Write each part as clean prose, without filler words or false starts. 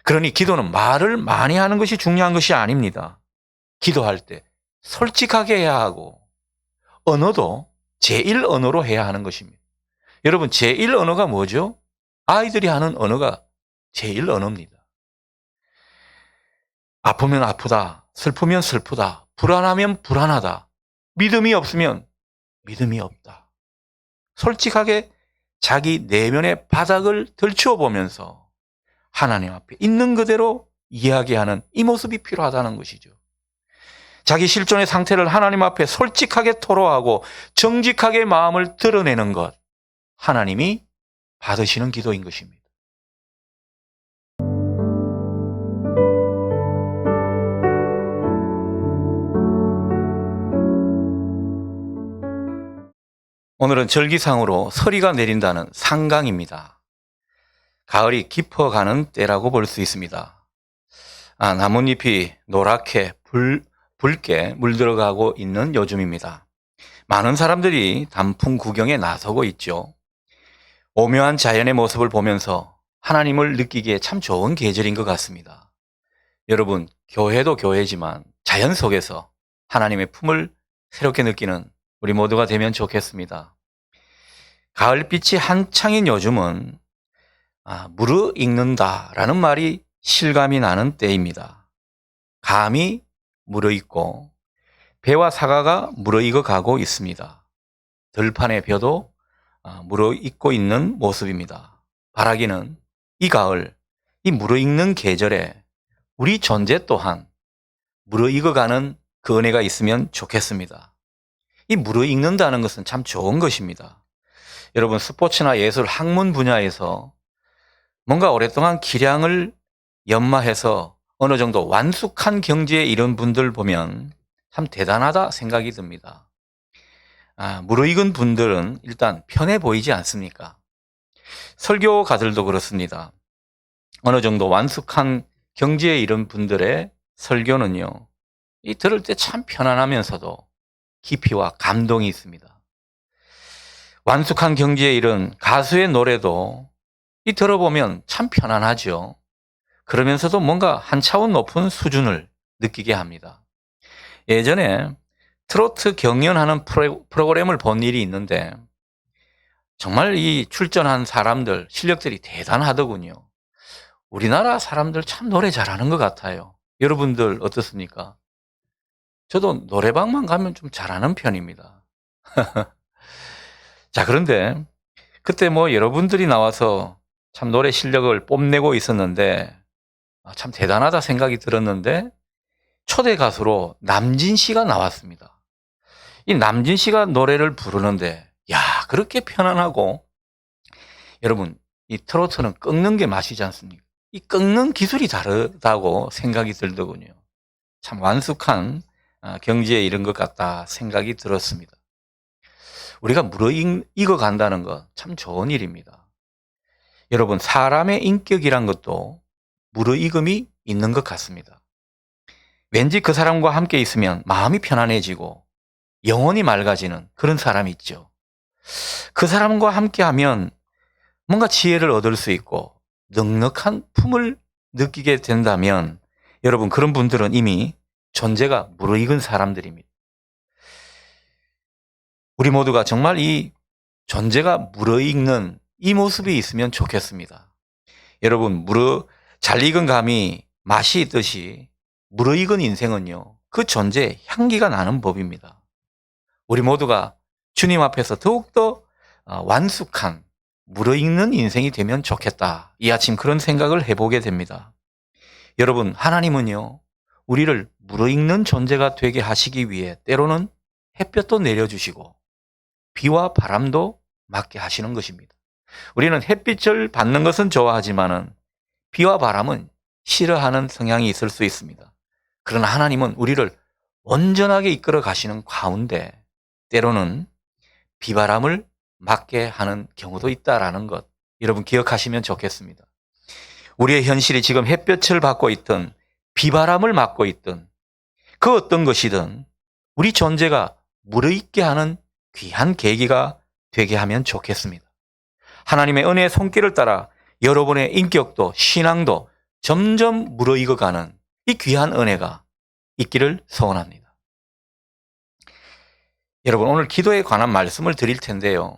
그러니 기도는 말을 많이 하는 것이 중요한 것이 아닙니다. 기도할 때 솔직하게 해야 하고 언어도 제1 언어로 해야 하는 것입니다. 여러분, 제1 언어가 뭐죠? 아이들이 하는 언어가 제1 언어입니다. 아프면 아프다, 슬프면 슬프다, 불안하면 불안하다, 믿음이 없으면 믿음이 없다. 솔직하게 자기 내면의 바닥을 들추어 보면서 하나님 앞에 있는 그대로 이야기하는 이 모습이 필요하다는 것이죠. 자기 실존의 상태를 하나님 앞에 솔직하게 토로하고 정직하게 마음을 드러내는 것, 하나님이 받으시는 기도인 것입니다. 오늘은 절기상으로 서리가 내린다는 상강입니다. 가을이 깊어가는 때라고 볼 수 있습니다. 나뭇잎이 노랗게 붉게 물들어가고 있는 요즘입니다. 많은 사람들이 단풍 구경에 나서고 있죠. 오묘한 자연의 모습을 보면서 하나님을 느끼기에 참 좋은 계절인 것 같습니다. 여러분, 교회도 교회지만 자연 속에서 하나님의 품을 새롭게 느끼는 우리 모두가 되면 좋겠습니다. 가을빛이 한창인 요즘은 무르익는다라는 말이 실감이 나는 때입니다. 감이 무르익고 배와 사과가 무르익어 가고 있습니다. 들판의 벼도 무르익고 있는 모습입니다. 바라기는 이 가을, 이 무르익는 계절에 우리 존재 또한 무르익어가는 그 은혜가 있으면 좋겠습니다. 이 무르익는다는 것은 참 좋은 것입니다. 여러분, 스포츠나 예술, 학문 분야에서 뭔가 오랫동안 기량을 연마해서 어느 정도 완숙한 경지에 이른 분들 보면 참 대단하다 생각이 듭니다. 무르익은 분들은 일단 편해 보이지 않습니까? 설교가들도 그렇습니다. 어느 정도 완숙한 경지에 이른 분들의 설교는요, 이 들을 때 참 편안하면서도 깊이와 감동이 있습니다. 완숙한 경지에 이른 가수의 노래도 이 들어보면 참 편안하죠. 그러면서도 뭔가 한 차원 높은 수준을 느끼게 합니다. 예전에 트로트 경연하는 프로그램을 본 일이 있는데 정말 이 출전한 사람들 실력들이 대단하더군요. 우리나라 사람들 참 노래 잘하는 것 같아요. 여러분들 어떻습니까? 저도 노래방만 가면 좀 잘하는 편입니다. 자, 그런데 그때 여러분들이 나와서 참 노래 실력을 뽐내고 있었는데 참 대단하다 생각이 들었는데 초대 가수로 남진 씨가 나왔습니다. 이 남진 씨가 노래를 부르는데 그렇게 편안하고, 여러분, 이 트로트는 꺾는 게 맛이지 않습니까? 이 꺾는 기술이 다르다고 생각이 들더군요. 참 완숙한 경지에 이른 것 같다 생각이 들었습니다. 우리가 무르익어 간다는 것 참 좋은 일입니다. 여러분, 사람의 인격이란 것도 무르익음이 있는 것 같습니다. 왠지 그 사람과 함께 있으면 마음이 편안해지고 영혼이 맑아지는 그런 사람이 있죠. 그 사람과 함께하면 뭔가 지혜를 얻을 수 있고 넉넉한 품을 느끼게 된다면 여러분, 그런 분들은 이미 존재가 무르익은 사람들입니다. 우리 모두가 정말 이 존재가 무르익는 이 모습이 있으면 좋겠습니다. 여러분, 잘 익은 감이 맛이 있듯이 무르익은 인생은요, 그 존재의 향기가 나는 법입니다. 우리 모두가 주님 앞에서 더욱더 완숙한 무르익는 인생이 되면 좋겠다. 이 아침 그런 생각을 해보게 됩니다. 여러분, 하나님은요, 우리를 무르익는 존재가 되게 하시기 위해 때로는 햇볕도 내려주시고 비와 바람도 맞게 하시는 것입니다. 우리는 햇빛을 받는 것은 좋아하지만은 비와 바람은 싫어하는 성향이 있을 수 있습니다. 그러나 하나님은 우리를 온전하게 이끌어 가시는 가운데 때로는 비바람을 맞게 하는 경우도 있다라는 것, 여러분 기억하시면 좋겠습니다. 우리의 현실이 지금 햇볕을 받고 있든 비바람을 맞고 있든 그 어떤 것이든 우리 존재가 무르익게 하는 귀한 계기가 되게 하면 좋겠습니다. 하나님의 은혜의 손길을 따라 여러분의 인격도 신앙도 점점 무르익어가는 이 귀한 은혜가 있기를 소원합니다. 여러분, 오늘 기도에 관한 말씀을 드릴 텐데요.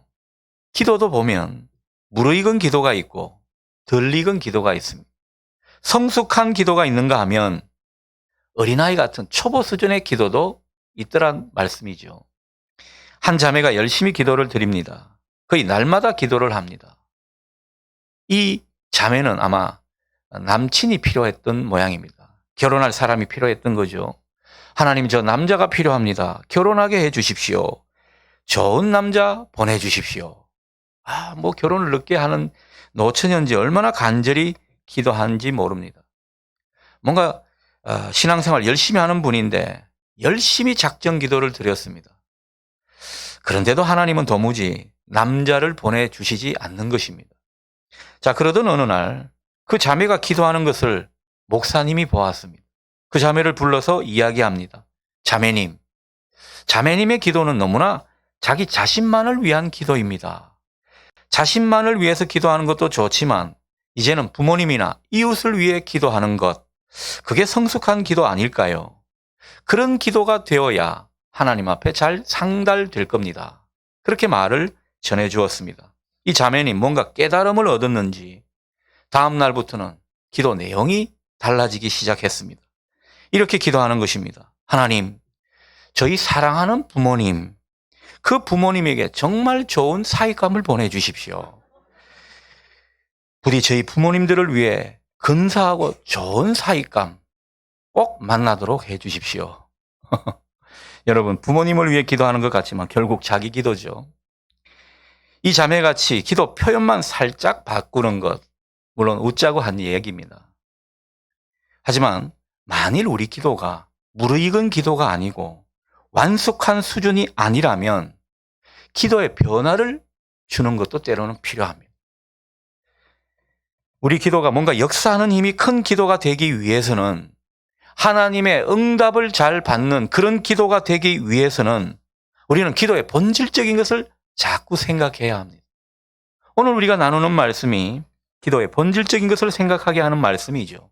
기도도 보면 무르익은 기도가 있고 덜 익은 기도가 있습니다. 성숙한 기도가 있는가 하면 어린아이 같은 초보 수준의 기도도 있더란 말씀이죠. 한 자매가 열심히 기도를 드립니다. 거의 날마다 기도를 합니다. 이 자매는 아마 남친이 필요했던 모양입니다. 결혼할 사람이 필요했던 거죠. 하나님, 저 남자가 필요합니다. 결혼하게 해 주십시오. 좋은 남자 보내주십시오. 뭐 결혼을 늦게 하는 노처녀인지 얼마나 간절히 기도하는지 모릅니다. 뭔가 신앙생활 열심히 하는 분인데 열심히 작정 기도를 드렸습니다. 그런데도 하나님은 도무지 남자를 보내주시지 않는 것입니다. 자, 그러던 어느 날 그 자매가 기도하는 것을 목사님이 보았습니다. 그 자매를 불러서 이야기합니다. 자매님의 기도는 너무나 자기 자신만을 위한 기도입니다. 자신만을 위해서 기도하는 것도 좋지만 이제는 부모님이나 이웃을 위해 기도하는 것, 그게 성숙한 기도 아닐까요? 그런 기도가 되어야 하나님 앞에 잘 상달될 겁니다. 그렇게 말을 전해주었습니다. 이 자매님 뭔가 깨달음을 얻었는지 다음 날부터는 기도 내용이 달라지기 시작했습니다. 이렇게 기도하는 것입니다. 하나님, 저희 사랑하는 부모님, 그 부모님에게 정말 좋은 사익감을 보내주십시오. 부디 저희 부모님들을 위해 근사하고 좋은 사익감 꼭 만나도록 해 주십시오. 여러분, 부모님을 위해 기도하는 것 같지만 결국 자기 기도죠. 이 자매같이 기도 표현만 살짝 바꾸는 것, 물론 웃자고 한 얘기입니다. 하지만 만일 우리 기도가 무르익은 기도가 아니고 완숙한 수준이 아니라면 기도의 변화를 주는 것도 때로는 필요합니다. 우리 기도가 뭔가 역사하는 힘이 큰 기도가 되기 위해서는, 하나님의 응답을 잘 받는 그런 기도가 되기 위해서는 우리는 기도의 본질적인 것을 자꾸 생각해야 합니다. 오늘 우리가 나누는 말씀이 기도의 본질적인 것을 생각하게 하는 말씀이죠.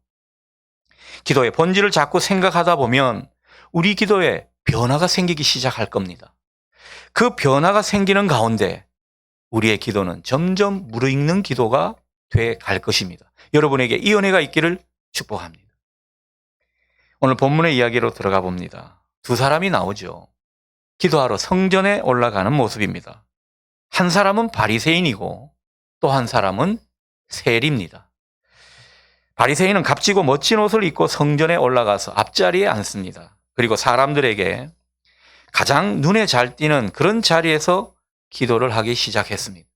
기도의 본질을 자꾸 생각하다 보면 우리 기도에 변화가 생기기 시작할 겁니다. 그 변화가 생기는 가운데 우리의 기도는 점점 무르익는 기도가 돼 갈 것입니다. 여러분에게 이 은혜가 있기를 축복합니다. 오늘 본문의 이야기로 들어가 봅니다. 두 사람이 나오죠. 기도하러 성전에 올라가는 모습입니다. 한 사람은 바리새인이고 또 한 사람은 세리입니다. 바리새인은 값지고 멋진 옷을 입고 성전에 올라가서 앞자리에 앉습니다. 그리고 사람들에게 가장 눈에 잘 띄는 그런 자리에서 기도를 하기 시작했습니다.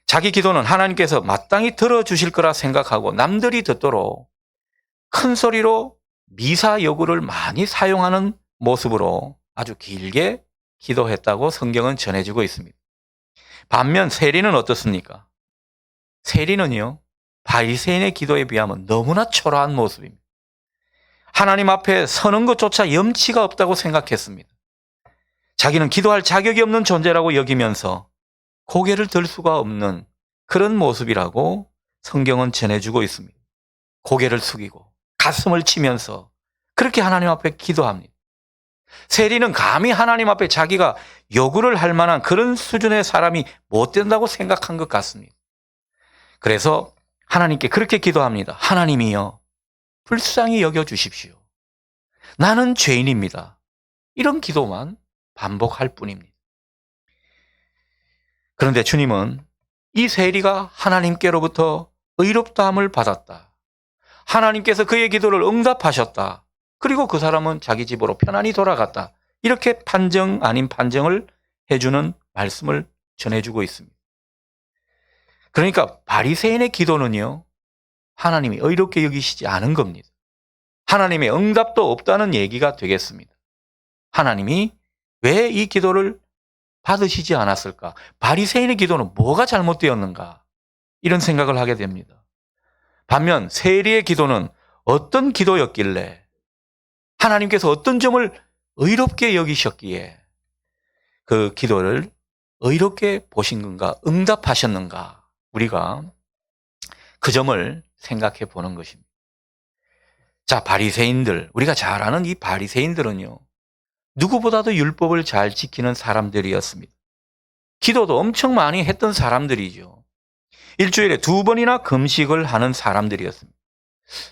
자기 기도는 하나님께서 마땅히 들어주실 거라 생각하고 남들이 듣도록 큰 소리로 미사 여구를 많이 사용하는 모습으로 아주 길게 기도했다고 성경은 전해지고 있습니다. 반면 세리는 어떻습니까? 세리는요, 바리새인의 기도에 비하면 너무나 초라한 모습입니다. 하나님 앞에 서는 것조차 염치가 없다고 생각했습니다. 자기는 기도할 자격이 없는 존재라고 여기면서 고개를 들 수가 없는 그런 모습이라고 성경은 전해주고 있습니다. 고개를 숙이고 가슴을 치면서 그렇게 하나님 앞에 기도합니다. 세리는 감히 하나님 앞에 자기가 요구를 할 만한 그런 수준의 사람이 못 된다고 생각한 것 같습니다. 그래서 하나님께 그렇게 기도합니다. 하나님이여, 불쌍히 여겨주십시오. 나는 죄인입니다. 이런 기도만 반복할 뿐입니다. 그런데 주님은 이 세리가 하나님께로부터 의롭다함을 받았다. 하나님께서 그의 기도를 응답하셨다. 그리고 그 사람은 자기 집으로 편안히 돌아갔다. 이렇게 판정 아닌 판정을 해주는 말씀을 전해주고 있습니다. 그러니까 바리새인의 기도는요, 하나님이 의롭게 여기시지 않은 겁니다. 하나님의 응답도 없다는 얘기가 되겠습니다. 하나님이 왜 이 기도를 받으시지 않았을까? 바리새인의 기도는 뭐가 잘못되었는가? 이런 생각을 하게 됩니다. 반면 세리의 기도는 어떤 기도였길래, 하나님께서 어떤 점을 의롭게 여기셨기에 그 기도를 의롭게 보신 건가, 응답하셨는가, 우리가 그 점을 생각해 보는 것입니다. 자, 바리새인들, 우리가 잘 아는 이 바리새인들은요, 누구보다도 율법을 잘 지키는 사람들이었습니다. 기도도 엄청 많이 했던 사람들이죠. 일주일에 2번이나 금식을 하는 사람들이었습니다.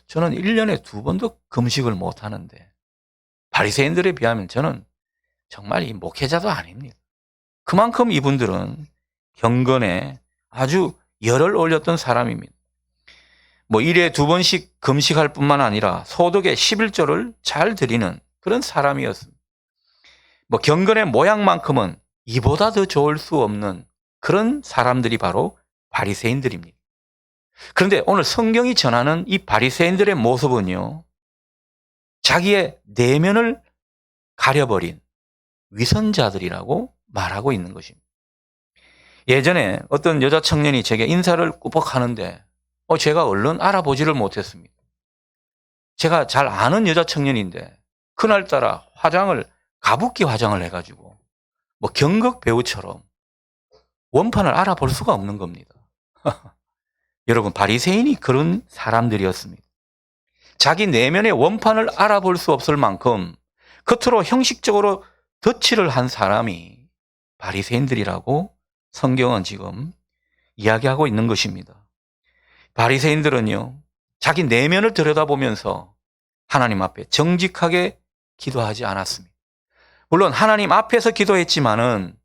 저는 1년에 2번도 금식을 못 하는데 바리새인들에 비하면 저는 정말 이 목회자도 아닙니다. 그만큼 이분들은 경건에 아주 열을 올렸던 사람입니다. 뭐 1회에 2번씩 금식할 뿐만 아니라 소득의 11조를 잘 드리는 그런 사람이었습니다. 뭐 경건의 모양만큼은 이보다 더 좋을 수 없는 그런 사람들이 바로 바리새인들입니다. 그런데 오늘 성경이 전하는 이 바리새인들의 모습은요, 자기의 내면을 가려버린 위선자들이라고 말하고 있는 것입니다. 예전에 어떤 여자 청년이 제게 인사를 꾸벅 하는데 제가 얼른 알아보지를 못했습니다. 제가 잘 아는 여자 청년인데 그날따라 화장을 가부키 화장을 해가지고 뭐 경극 배우처럼 원판을 알아볼 수가 없는 겁니다. 여러분, 바리새인이 그런 사람들이었습니다. 자기 내면의 원판을 알아볼 수 없을 만큼 겉으로 형식적으로 덧칠을 한 사람이 바리새인들이라고 성경은 지금 이야기하고 있는 것입니다. 바리새인들은요, 자기 내면을 들여다보면서 하나님 앞에 정직하게 기도하지 않았습니다. 물론 하나님 앞에서 기도했지만은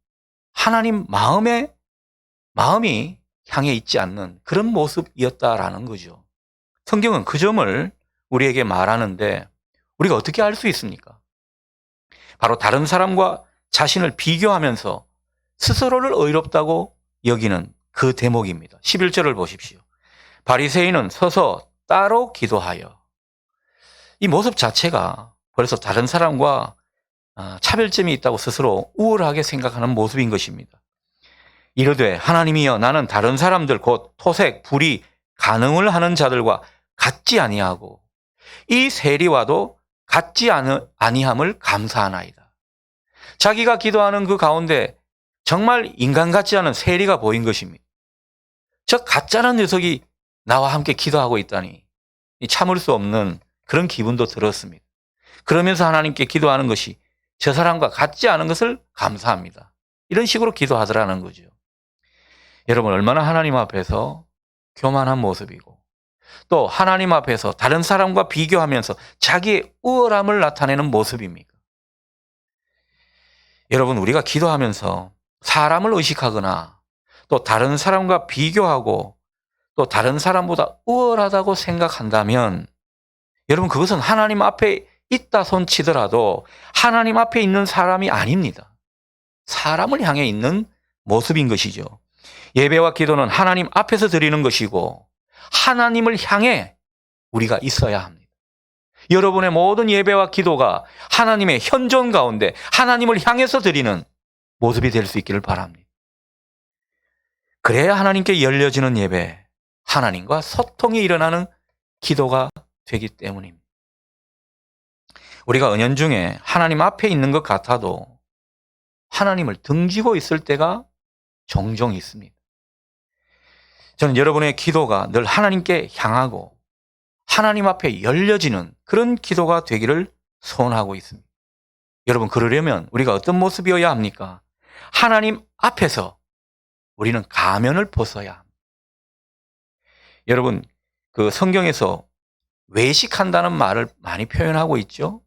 하나님 마음이 향해 있지 않는 그런 모습이었다라는 거죠. 성경은 그 점을 우리에게 말하는데 우리가 어떻게 알 수 있습니까? 바로 다른 사람과 자신을 비교하면서 스스로를 의롭다고 여기는 그 대목입니다. 11절을 보십시오. 바리새인은 서서 따로 기도하여. 이 모습 자체가 벌써 다른 사람과 차별점이 있다고 스스로 우월하게 생각하는 모습인 것입니다. 이르되 하나님이여, 나는 다른 사람들 곧 토색, 불의, 간응을 하는 자들과 같지 아니하고 이 세리와도 같지 아니함을 감사하나이다. 자기가 기도하는 그 가운데 정말 인간 같지 않은 세리가 보인 것입니다. 저 가짜는 녀석이 나와 함께 기도하고 있다니 참을 수 없는 그런 기분도 들었습니다. 그러면서 하나님께 기도하는 것이 저 사람과 같지 않은 것을 감사합니다. 이런 식으로 기도하더라는 거죠. 여러분, 얼마나 하나님 앞에서 교만한 모습이고 또 하나님 앞에서 다른 사람과 비교하면서 자기의 우월함을 나타내는 모습입니까? 여러분, 우리가 기도하면서 사람을 의식하거나 또 다른 사람과 비교하고 또 다른 사람보다 우월하다고 생각한다면 여러분, 그것은 하나님 앞에 있다 손치더라도 하나님 앞에 있는 사람이 아닙니다. 사람을 향해 있는 모습인 것이죠. 예배와 기도는 하나님 앞에서 드리는 것이고 하나님을 향해 우리가 있어야 합니다. 여러분의 모든 예배와 기도가 하나님의 현존 가운데 하나님을 향해서 드리는 모습이 될 수 있기를 바랍니다. 그래야 하나님께 열려지는 예배, 하나님과 소통이 일어나는 기도가 되기 때문입니다. 우리가 은연중에 하나님 앞에 있는 것 같아도 하나님을 등지고 있을 때가 종종 있습니다. 저는 여러분의 기도가 늘 하나님께 향하고 하나님 앞에 열려지는 그런 기도가 되기를 소원하고 있습니다. 여러분, 그러려면 우리가 어떤 모습이어야 합니까? 하나님 앞에서 우리는 가면을 벗어야 합니다. 여러분, 그 성경에서 외식한다는 말을 많이 표현하고 있죠.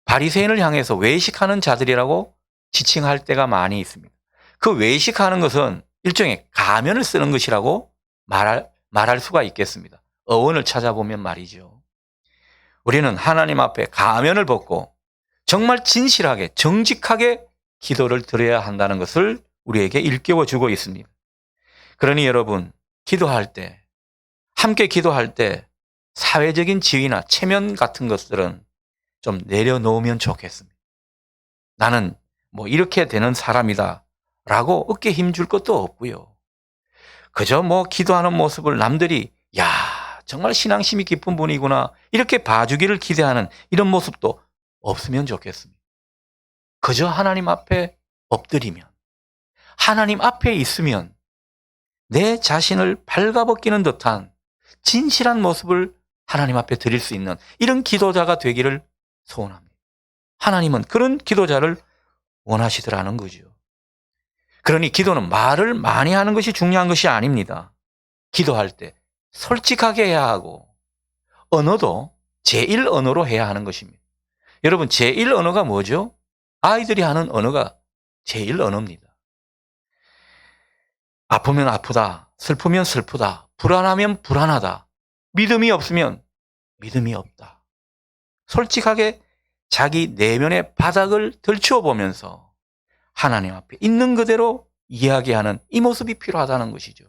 바리새인을 향해서 외식하는 자들이라고 지칭할 때가 많이 있습니다. 그 외식하는 것은 일종의 가면을 쓰는 것이라고 말할 수가 있겠습니다. 어원을 찾아보면 말이죠. 우리는 하나님 앞에 가면을 벗고 정말 진실하게 정직하게 기도를 드려야 한다는 것을 우리에게 일깨워 주고 있습니다. 그러니 여러분, 기도할 때, 함께 기도할 때 사회적인 지위나 체면 같은 것들은 좀 내려놓으면 좋겠습니다. 나는 뭐 이렇게 되는 사람이다 라고 어깨 힘줄 것도 없고요. 그저 뭐 기도하는 모습을 남들이 야, 정말 신앙심이 깊은 분이구나 이렇게 봐주기를 기대하는 이런 모습도 없으면 좋겠습니다. 그저 하나님 앞에 엎드리면, 하나님 앞에 있으면 내 자신을 발가벗기는 듯한 진실한 모습을 하나님 앞에 드릴 수 있는 이런 기도자가 되기를 소원합니다. 하나님은 그런 기도자를 원하시더라는 거죠. 그러니 기도는 말을 많이 하는 것이 중요한 것이 아닙니다. 기도할 때 솔직하게 해야 하고 언어도 제1 언어로 해야 하는 것입니다. 여러분, 제1 언어가 뭐죠? 아이들이 하는 언어가 제1 언어입니다. 아프면 아프다, 슬프면 슬프다, 불안하면 불안하다, 믿음이 없으면 믿음이 없다. 솔직하게 자기 내면의 바닥을 들추어 보면서 하나님 앞에 있는 그대로 이야기하는 이 모습이 필요하다는 것이죠.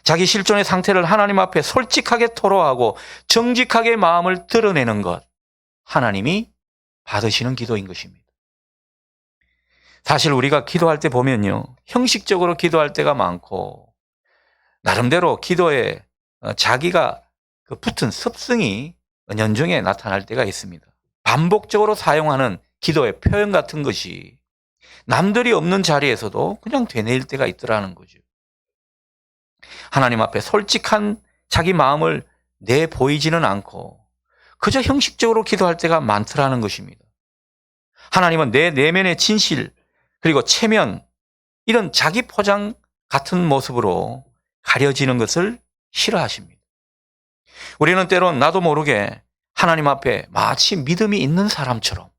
자기 실존의 상태를 하나님 앞에 솔직하게 토로하고 정직하게 마음을 드러내는 것, 하나님이 받으시는 기도인 것입니다. 사실 우리가 기도할 때 보면요, 형식적으로 기도할 때가 많고 나름대로 기도에 자기가 붙은 습성이 은연중에 나타날 때가 있습니다. 반복적으로 사용하는 기도의 표현 같은 것이 남들이 없는 자리에서도 그냥 되뇌일 때가 있더라는 거죠. 하나님 앞에 솔직한 자기 마음을 내보이지는 않고 그저 형식적으로 기도할 때가 많더라는 것입니다. 하나님은 내 내면의 진실 그리고 체면, 이런 자기 포장 같은 모습으로 가려지는 것을 싫어하십니다. 우리는 때론 나도 모르게 하나님 앞에 마치 믿음이 있는 사람처럼,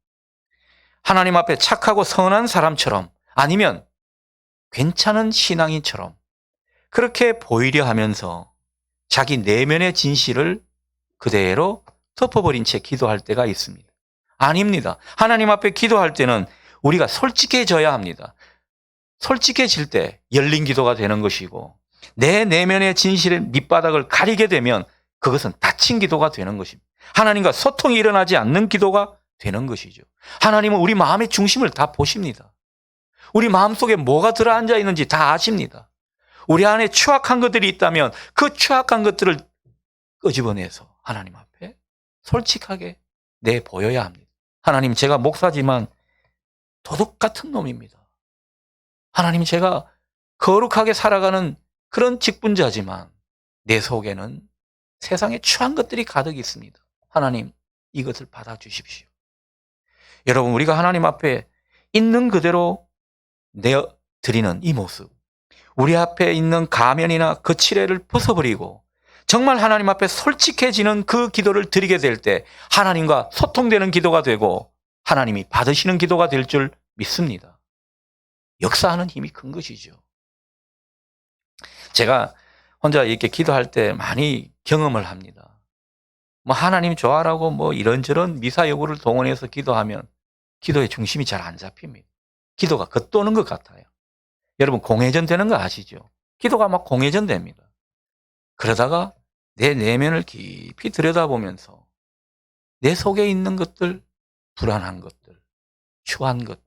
하나님 앞에 착하고 선한 사람처럼, 아니면 괜찮은 신앙인처럼 그렇게 보이려 하면서 자기 내면의 진실을 그대로 덮어버린 채 기도할 때가 있습니다. 아닙니다. 하나님 앞에 기도할 때는 우리가 솔직해져야 합니다. 솔직해질 때 열린 기도가 되는 것이고, 내 내면의 진실의 밑바닥을 가리게 되면 그것은 닫힌 기도가 되는 것입니다. 하나님과 소통이 일어나지 않는 기도가 되는 것이죠. 하나님은 우리 마음의 중심을 다 보십니다. 우리 마음속에 뭐가 들어앉아 있는지 다 아십니다. 우리 안에 추악한 것들이 있다면 그 추악한 것들을 끄집어내서 하나님 앞에 솔직하게 내보여야 합니다. 하나님, 제가 목사지만 도둑 같은 놈입니다. 하나님, 제가 거룩하게 살아가는 그런 직분자지만 내 속에는 세상에 추한 것들이 가득 있습니다. 하나님, 이것을 받아주십시오. 여러분, 우리가 하나님 앞에 있는 그대로 내어드리는 이 모습, 우리 앞에 있는 가면이나 거칠애를 벗어버리고 정말 하나님 앞에 솔직해지는 그 기도를 드리게 될 때 하나님과 소통되는 기도가 되고 하나님이 받으시는 기도가 될 줄 믿습니다. 역사하는 힘이 큰 것이죠. 제가 혼자 이렇게 기도할 때 많이 경험을 합니다. 하나님 좋아라고 이런저런 미사여구를 동원해서 기도하면 기도의 중심이 잘 안 잡힙니다. 기도가 겉도는 것 같아요. 여러분, 공회전 되는 거 아시죠? 기도가 막 공회전 됩니다. 그러다가 내 내면을 깊이 들여다보면서 내 속에 있는 것들, 불안한 것들, 추한 것들,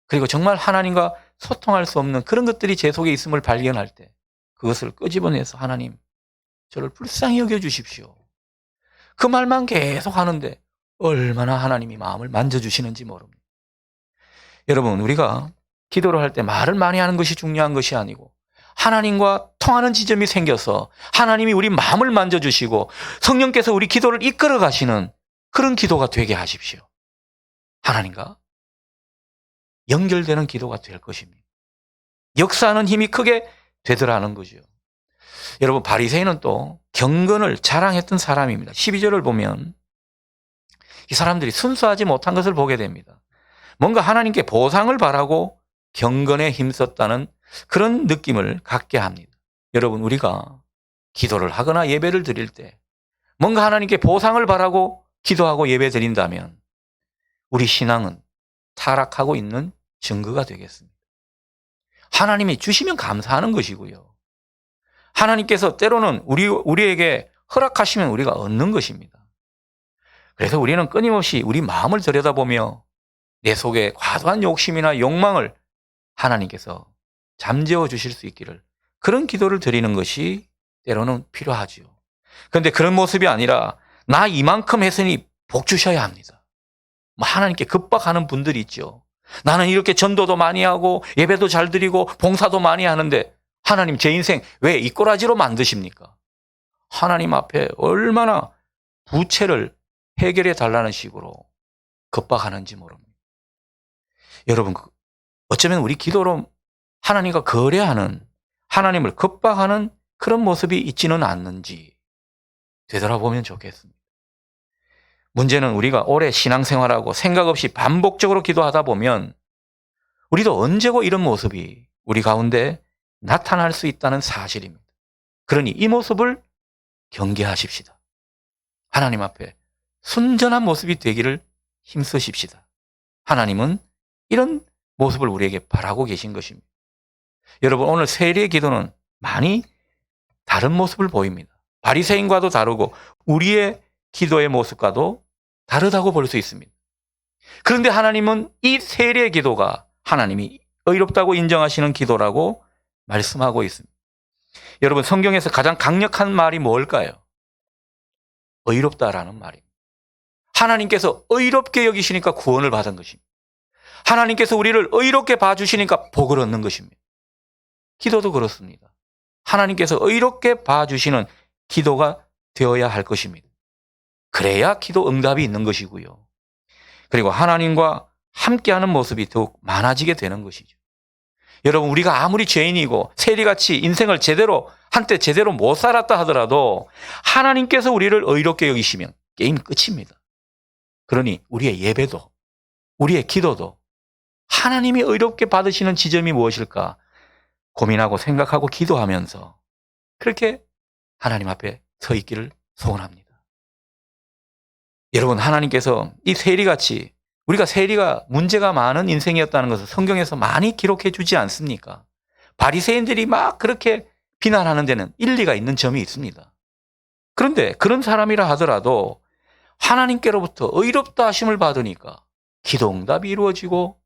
그리고 정말 하나님과 소통할 수 없는 그런 것들이 제 속에 있음을 발견할 때 그것을 끄집어내서 하나님, 저를 불쌍히 여겨주십시오. 그 말만 계속 하는데 얼마나 하나님이 마음을 만져주시는지 모릅니다. 여러분, 우리가 기도를 할 때 말을 많이 하는 것이 중요한 것이 아니고 하나님과 통하는 지점이 생겨서 하나님이 우리 마음을 만져주시고 성령께서 우리 기도를 이끌어 가시는 그런 기도가 되게 하십시오. 하나님과 연결되는 기도가 될 것입니다. 역사하는 힘이 크게 되더라는 거죠. 여러분, 바리새인은 또 경건을 자랑했던 사람입니다. 12절을 보면 이 사람들이 순수하지 못한 것을 보게 됩니다. 뭔가 하나님께 보상을 바라고 경건에 힘썼다는 그런 느낌을 갖게 합니다. 여러분, 우리가 기도를 하거나 예배를 드릴 때 뭔가 하나님께 보상을 바라고 기도하고 예배 드린다면 우리 신앙은 타락하고 있는 증거가 되겠습니다. 하나님이 주시면 감사하는 것이고요. 하나님께서 때로는 우리에게 허락하시면 우리가 얻는 것입니다. 그래서 우리는 끊임없이 우리 마음을 들여다보며 내 속에 과도한 욕심이나 욕망을 하나님께서 잠재워 주실 수 있기를, 그런 기도를 드리는 것이 때로는 필요하죠. 그런데 그런 모습이 아니라 나 이만큼 했으니 복 주셔야 합니다. 하나님께 급박하는 분들이 있죠. 나는 이렇게 전도도 많이 하고 예배도 잘 드리고 봉사도 많이 하는데 하나님, 제 인생 왜 이 꼬라지로 만드십니까? 하나님 앞에 얼마나 부채를 해결해 달라는 식으로 겁박하는지 모릅니다. 여러분, 어쩌면 우리 기도로 하나님과 거래하는, 하나님을 겁박하는 그런 모습이 있지는 않는지 되돌아보면 좋겠습니다. 문제는 우리가 오래 신앙생활하고 생각 없이 반복적으로 기도하다 보면 우리도 언제고 이런 모습이 우리 가운데 나타날 수 있다는 사실입니다. 그러니 이 모습을 경계하십시다. 하나님 앞에 순전한 모습이 되기를 힘쓰십시다. 하나님은 이런 모습을 우리에게 바라고 계신 것입니다. 여러분, 오늘 세례의 기도는 많이 다른 모습을 보입니다. 바리새인과도 다르고 우리의 기도의 모습과도 다르다고 볼 수 있습니다. 그런데 하나님은 이 세례의 기도가 하나님이 의롭다고 인정하시는 기도라고 말씀하고 있습니다. 여러분, 성경에서 가장 강력한 말이 뭘까요? 의롭다라는 말입니다. 하나님께서 의롭게 여기시니까 구원을 받은 것입니다. 하나님께서 우리를 의롭게 봐주시니까 복을 얻는 것입니다. 기도도 그렇습니다. 하나님께서 의롭게 봐주시는 기도가 되어야 할 것입니다. 그래야 기도 응답이 있는 것이고요. 그리고 하나님과 함께하는 모습이 더욱 많아지게 되는 것이죠. 여러분, 우리가 아무리 죄인이고 세리같이 인생을 한때 제대로 못 살았다 하더라도 하나님께서 우리를 의롭게 여기시면 게임 끝입니다. 그러니 우리의 예배도, 우리의 기도도 하나님이 의롭게 받으시는 지점이 무엇일까 고민하고 생각하고 기도하면서 그렇게 하나님 앞에 서 있기를 소원합니다. 여러분, 하나님께서 이 세리같이 우리가 세리가 문제가 많은 인생이었다는 것을 성경에서 많이 기록해 주지 않습니까? 바리새인들이 막 그렇게 비난하는 데는 일리가 있는 점이 있습니다. 그런데 그런 사람이라 하더라도 하나님께로부터 의롭다 하심을 받으니까 기도 응답이 이루어지고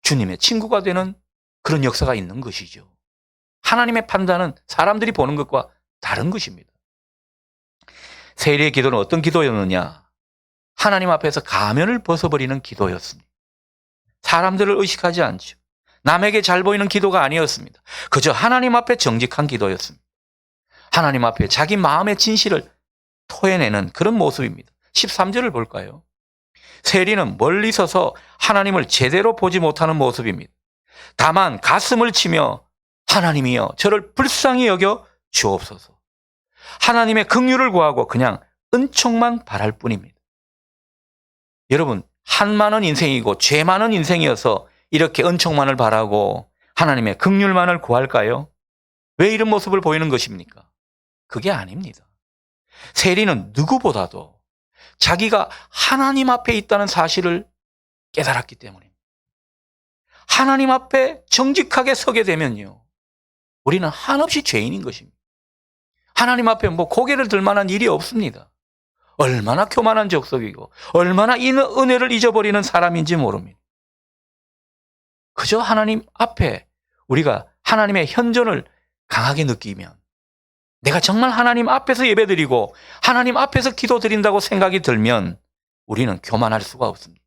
주님의 친구가 되는 그런 역사가 있는 것이죠. 하나님의 판단은 사람들이 보는 것과 다른 것입니다. 세리의 기도는 어떤 기도였느냐? 하나님 앞에서 가면을 벗어버리는 기도였습니다. 사람들을 의식하지 않죠. 남에게 잘 보이는 기도가 아니었습니다. 그저 하나님 앞에 정직한 기도였습니다. 하나님 앞에 자기 마음의 진실을 토해내는 그런 모습입니다. 13절을 볼까요? 세리는 멀리 서서 하나님을 제대로 보지 못하는 모습입니다. 다만 가슴을 치며 하나님이여 저를 불쌍히 여겨 주옵소서. 하나님의 긍휼을 구하고 그냥 은총만 바랄 뿐입니다. 여러분, 한 많은 인생이고 죄 많은 인생이어서 이렇게 은총만을 바라고 하나님의 긍휼만을 구할까요? 왜 이런 모습을 보이는 것입니까? 그게 아닙니다. 세리는 누구보다도 자기가 하나님 앞에 있다는 사실을 깨달았기 때문입니다. 하나님 앞에 정직하게 서게 되면요, 우리는 한없이 죄인인 것입니다. 하나님 앞에 고개를 들 만한 일이 없습니다. 얼마나 교만한 족속이고 얼마나 이 은혜를 잊어버리는 사람인지 모릅니다. 그저 하나님 앞에 우리가 하나님의 현존을 강하게 느끼면, 내가 정말 하나님 앞에서 예배드리고 하나님 앞에서 기도드린다고 생각이 들면 우리는 교만할 수가 없습니다.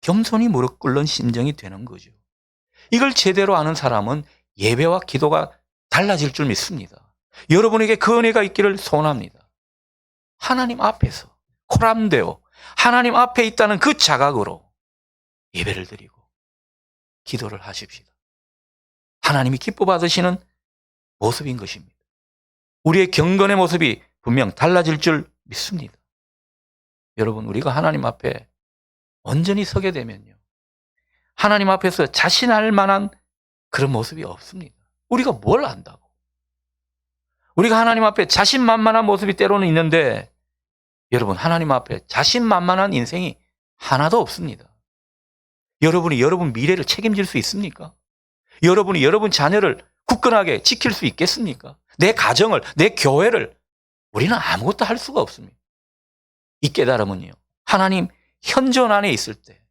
겸손히 무릎 꿇는 심정이 되는 거죠. 이걸 제대로 아는 사람은 예배와 기도가 달라질 줄 믿습니다. 여러분에게 그 은혜가 있기를 소원합니다. 하나님 앞에서 코람데오 하나님 앞에 있다는 그 자각으로 예배를 드리고 기도를 하십시다. 하나님이 기뻐 받으시는 모습인 것입니다. 우리의 경건의 모습이 분명 달라질 줄 믿습니다. 여러분, 우리가 하나님 앞에 온전히 서게 되면요, 하나님 앞에서 자신할 만한 그런 모습이 없습니다. 우리가 뭘 안다고. 우리가 하나님 앞에 자신만만한 모습이 때로는 있는데, 여러분, 하나님 앞에 자신만만한 인생이 하나도 없습니다. 여러분이 여러분 미래를 책임질 수 있습니까? 여러분이 여러분 자녀를 굳건하게 지킬 수 있겠습니까? 내 가정을, 내 교회를 우리는 아무것도 할 수가 없습니다. 이 깨달음은요, 하나님 현존 안에 있을 때,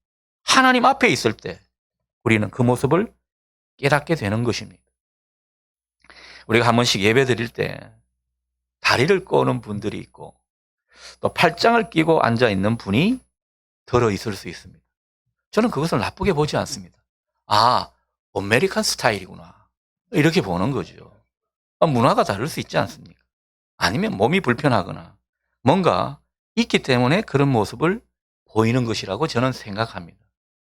하나님 앞에 있을 때 우리는 그 모습을 깨닫게 되는 것입니다. 우리가 한 번씩 예배 드릴 때 다리를 꼬는 분들이 있고 또 팔짱을 끼고 앉아 있는 분이 들어 있을 수 있습니다. 저는 그것을 나쁘게 보지 않습니다. 아, 아메리칸 스타일이구나, 이렇게 보는 거죠. 문화가 다를 수 있지 않습니까? 아니면 몸이 불편하거나 뭔가 있기 때문에 그런 모습을 보이는 것이라고 저는 생각합니다.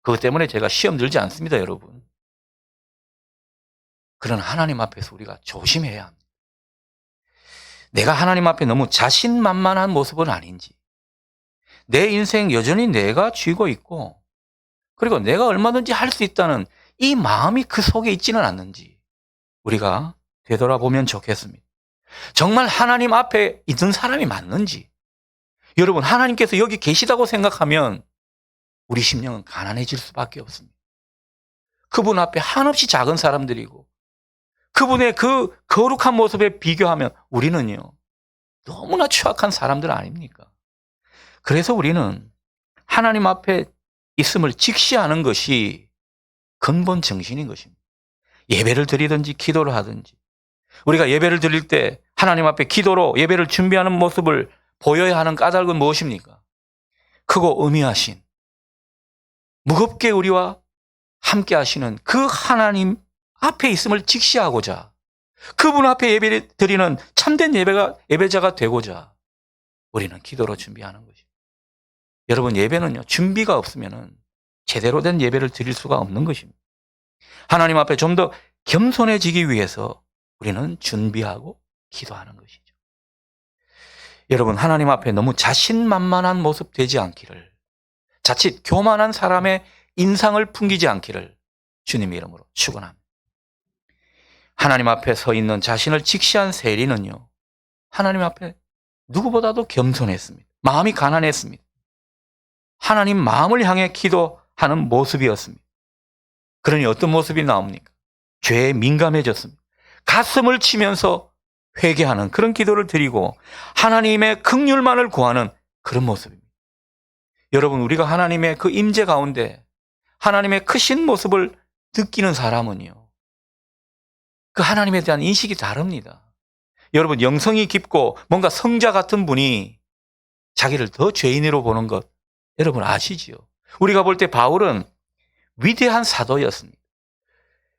그것 때문에 제가 시험 들지 않습니다, 여러분. 그러나 하나님 앞에서 우리가 조심해야 합니다. 내가 하나님 앞에 너무 자신만만한 모습은 아닌지, 내 인생 여전히 내가 쥐고 있고, 그리고 내가 얼마든지 할 수 있다는 이 마음이 그 속에 있지는 않는지 우리가 되돌아보면 좋겠습니다. 정말 하나님 앞에 있는 사람이 맞는지, 여러분 하나님께서 여기 계시다고 생각하면 우리 심령은 가난해질 수밖에 없습니다. 그분 앞에 한없이 작은 사람들이고 그분의 그 거룩한 모습에 비교하면 우리는요 너무나 취약한 사람들 아닙니까? 그래서 우리는 하나님 앞에 있음을 직시하는 것이 근본 정신인 것입니다. 예배를 드리든지 기도를 하든지 우리가 예배를 드릴 때 하나님 앞에 기도로 예배를 준비하는 모습을 보여야 하는 까닭은 무엇입니까? 크고 의미하신 무겁게 우리와 함께 하시는 그 하나님 앞에 있음을 직시하고자 그분 앞에 예배를 드리는 참된 예배자가 되고자 우리는 기도로 준비하는 것입니다. 여러분 예배는요 준비가 없으면 제대로 된 예배를 드릴 수가 없는 것입니다. 하나님 앞에 좀 더 겸손해지기 위해서 우리는 준비하고 기도하는 것이죠. 여러분 하나님 앞에 너무 자신만만한 모습 되지 않기를, 자칫 교만한 사람의 인상을 풍기지 않기를 주님의 이름으로 축원합니다. 하나님 앞에 서 있는 자신을 직시한 세리는요 하나님 앞에 누구보다도 겸손했습니다. 마음이 가난했습니다. 하나님 마음을 향해 기도하는 모습이었습니다. 그러니 어떤 모습이 나옵니까? 죄에 민감해졌습니다. 가슴을 치면서 회개하는 그런 기도를 드리고 하나님의 긍휼만을 구하는 그런 모습입니다. 여러분 우리가 하나님의 그 임재 가운데 하나님의 크신 모습을 느끼는 사람은요 그 하나님에 대한 인식이 다릅니다. 여러분 영성이 깊고 뭔가 성자 같은 분이 자기를 더 죄인으로 보는 것 여러분 아시지요? 우리가 볼 때 바울은 위대한 사도였습니다.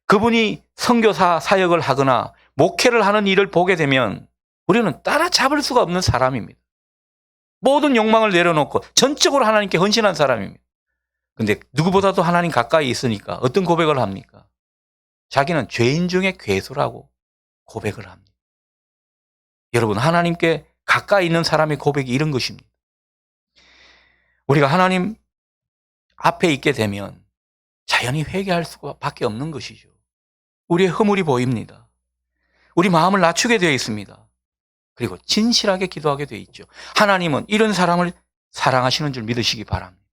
그분이 선교사 사역을 하거나 목회를 하는 일을 보게 되면 우리는 따라잡을 수가 없는 사람입니다. 모든 욕망을 내려놓고 전적으로 하나님께 헌신한 사람입니다. 그런데 누구보다도 하나님 가까이 있으니까 어떤 고백을 합니까? 자기는 죄인 중에 괴수라고 고백을 합니다. 여러분 하나님께 가까이 있는 사람의 고백이 이런 것입니다. 우리가 하나님 앞에 있게 되면 자연히 회개할 수밖에 없는 것이죠. 우리의 허물이 보입니다. 우리 마음을 낮추게 되어 있습니다. 그리고 진실하게 기도하게 되어 있죠. 하나님은 이런 사람을 사랑하시는 줄 믿으시기 바랍니다.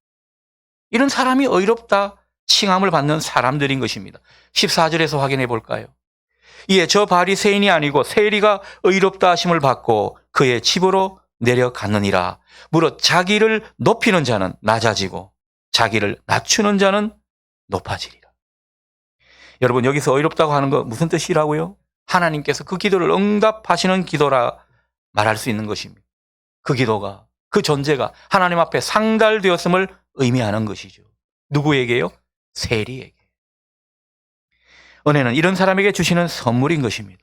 이런 사람이 의롭다 칭함을 받는 사람들인 것입니다. 14절에서 확인해 볼까요? 이에 저 바리새인이 아니고 세리가 의롭다 하심을 받고 그의 집으로 내려갔느니라. 무릇 자기를 높이는 자는 낮아지고 자기를 낮추는 자는 높아지리라. 여러분 여기서 의롭다고 하는 거 무슨 뜻이라고요? 하나님께서 그 기도를 응답하시는 기도라 말할 수 있는 것입니다. 그 기도가 그 존재가 하나님 앞에 상달되었음을 의미하는 것이죠. 누구에게요? 세리에게. 은혜는 이런 사람에게 주시는 선물인 것입니다.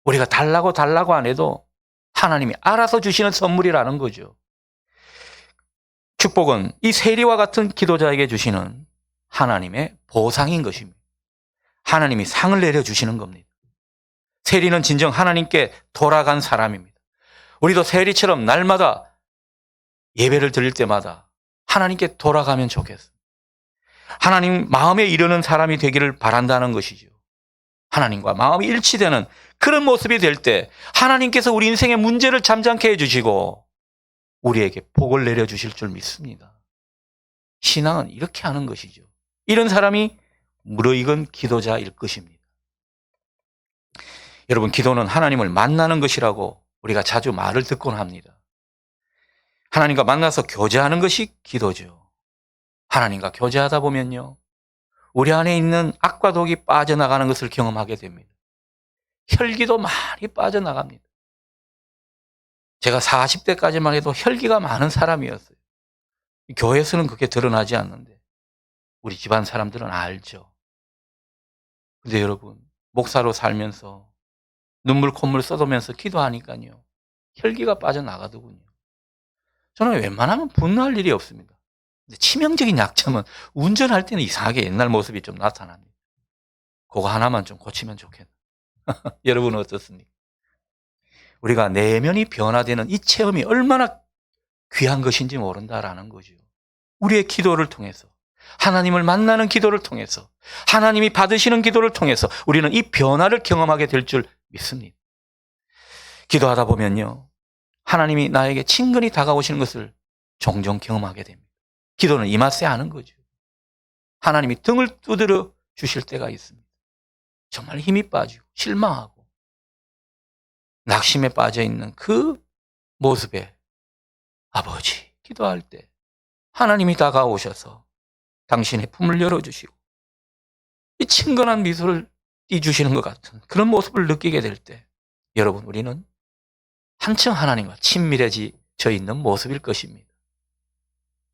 우리가 달라고 안 해도 하나님이 알아서 주시는 선물이라는 거죠. 축복은 이 세리와 같은 기도자에게 주시는 하나님의 보상인 것입니다. 하나님이 상을 내려주시는 겁니다. 세리는 진정 하나님께 돌아간 사람입니다. 우리도 세리처럼 날마다 예배를 드릴 때마다 하나님께 돌아가면 좋겠습니다. 하나님 마음에 이르는 사람이 되기를 바란다는 것이죠. 하나님과 마음이 일치되는 그런 모습이 될 때 하나님께서 우리 인생의 문제를 잠잠케 해주시고 우리에게 복을 내려주실 줄 믿습니다. 신앙은 이렇게 하는 것이죠. 이런 사람이 무르익은 기도자일 것입니다. 여러분 기도는 하나님을 만나는 것이라고 우리가 자주 말을 듣곤 합니다. 하나님과 만나서 교제하는 것이 기도죠. 하나님과 교제하다 보면요 우리 안에 있는 악과 독이 빠져나가는 것을 경험하게 됩니다. 혈기도 많이 빠져나갑니다. 제가 40대까지만 해도 혈기가 많은 사람이었어요. 교회에서는 그게 드러나지 않는데 우리 집안 사람들은 알죠. 근데 여러분 목사로 살면서 눈물 콧물 쏟으면서 기도하니까요. 혈기가 빠져나가더군요. 저는 웬만하면 분노할 일이 없습니다. 근데 치명적인 약점은 운전할 때는 이상하게 옛날 모습이 좀 나타납니다. 그거 하나만 좀 고치면 좋겠네요. 여러분은 어떻습니까? 우리가 내면이 변화되는 이 체험이 얼마나 귀한 것인지 모른다라는 거죠. 우리의 기도를 통해서, 하나님을 만나는 기도를 통해서, 하나님이 받으시는 기도를 통해서 우리는 이 변화를 경험하게 될 줄 믿습니다. 기도하다 보면요, 하나님이 나에게 친근히 다가오시는 것을 종종 경험하게 됩니다. 기도는 이 맛에 하는 거죠. 하나님이 등을 두드려 주실 때가 있습니다. 정말 힘이 빠지고 실망하고 낙심에 빠져 있는 그 모습에 아버지 기도할 때 하나님이 다가오셔서 당신의 품을 열어주시고 이 친근한 미소를 띄주시는 것 같은 그런 모습을 느끼게 될 때 여러분 우리는 한층 하나님과 친밀해져 있는 모습일 것입니다.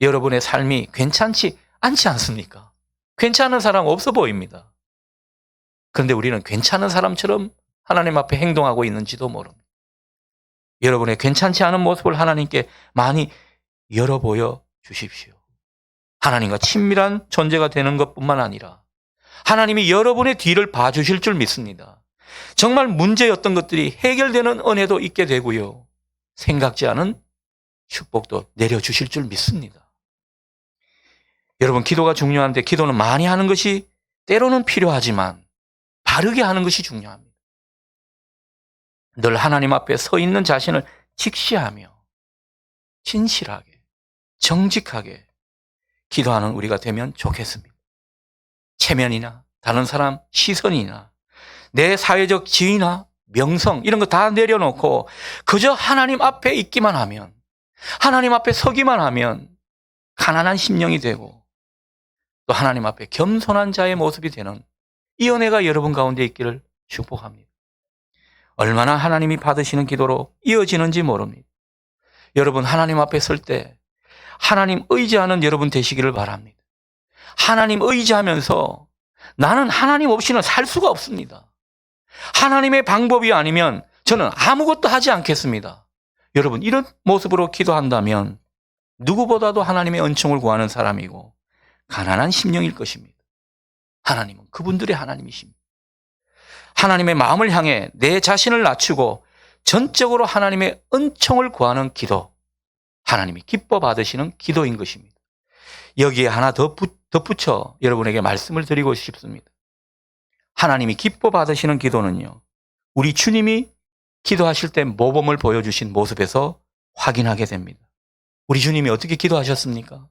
여러분의 삶이 괜찮지 않지 않습니까? 괜찮은 사람 없어 보입니다. 그런데 우리는 괜찮은 사람처럼 하나님 앞에 행동하고 있는지도 모릅니다. 여러분의 괜찮지 않은 모습을 하나님께 많이 열어보여 주십시오. 하나님과 친밀한 존재가 되는 것뿐만 아니라 하나님이 여러분의 뒤를 봐주실 줄 믿습니다. 정말 문제였던 것들이 해결되는 은혜도 있게 되고요. 생각지 않은 축복도 내려주실 줄 믿습니다. 여러분 기도가 중요한데 기도는 많이 하는 것이 때로는 필요하지만 바르게 하는 것이 중요합니다. 늘 하나님 앞에 서 있는 자신을 직시하며 진실하게 정직하게 기도하는 우리가 되면 좋겠습니다. 체면이나 다른 사람 시선이나 내 사회적 지위나 명성 이런 거 다 내려놓고 그저 하나님 앞에 있기만 하면 하나님 앞에 서기만 하면 가난한 심령이 되고 또 하나님 앞에 겸손한 자의 모습이 되는 이 은혜가 여러분 가운데 있기를 축복합니다. 얼마나 하나님이 받으시는 기도로 이어지는지 모릅니다. 여러분 하나님 앞에 설 때 하나님 의지하는 여러분 되시기를 바랍니다. 하나님 의지하면서 나는 하나님 없이는 살 수가 없습니다. 하나님의 방법이 아니면 저는 아무것도 하지 않겠습니다. 여러분 이런 모습으로 기도한다면 누구보다도 하나님의 은총을 구하는 사람이고 가난한 심령일 것입니다. 하나님은 그분들의 하나님이십니다. 하나님의 마음을 향해 내 자신을 낮추고 전적으로 하나님의 은총을 구하는 기도, 하나님이 기뻐 받으시는 기도인 것입니다. 여기에 하나 더 덧붙여 여러분에게 말씀을 드리고 싶습니다. 하나님이 기뻐 받으시는 기도는요, 우리 주님이 기도하실 때 모범을 보여주신 모습에서 확인하게 됩니다. 우리 주님이 어떻게 기도하셨습니까?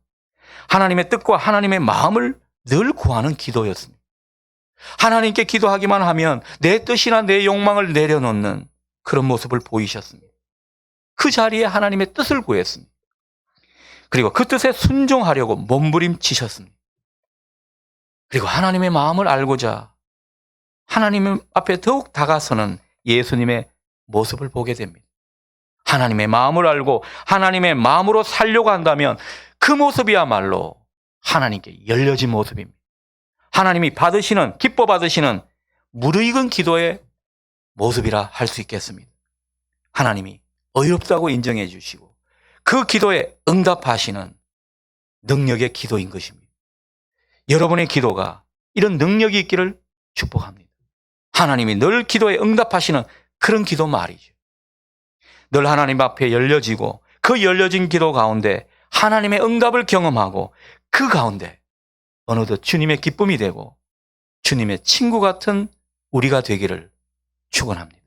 하나님의 뜻과 하나님의 마음을 늘 구하는 기도였습니다. 하나님께 기도하기만 하면 내 뜻이나 내 욕망을 내려놓는 그런 모습을 보이셨습니다. 그 자리에 하나님의 뜻을 구했습니다. 그리고 그 뜻에 순종하려고 몸부림치셨습니다. 그리고 하나님의 마음을 알고자 하나님 앞에 더욱 다가서는 예수님의 모습을 보게 됩니다. 하나님의 마음을 알고 하나님의 마음으로 살려고 한다면 그 모습이야말로 하나님께 열려진 모습입니다. 하나님이 받으시는, 기뻐 받으시는 무르익은 기도의 모습이라 할 수 있겠습니다. 하나님이 어이없다고 인정해 주시고 그 기도에 응답하시는 능력의 기도인 것입니다. 여러분의 기도가 이런 능력이 있기를 축복합니다. 하나님이 늘 기도에 응답하시는 그런 기도 말이죠. 늘 하나님 앞에 열려지고 그 열려진 기도 가운데 하나님의 응답을 경험하고 그 가운데 어느덧 주님의 기쁨이 되고 주님의 친구 같은 우리가 되기를 축원합니다.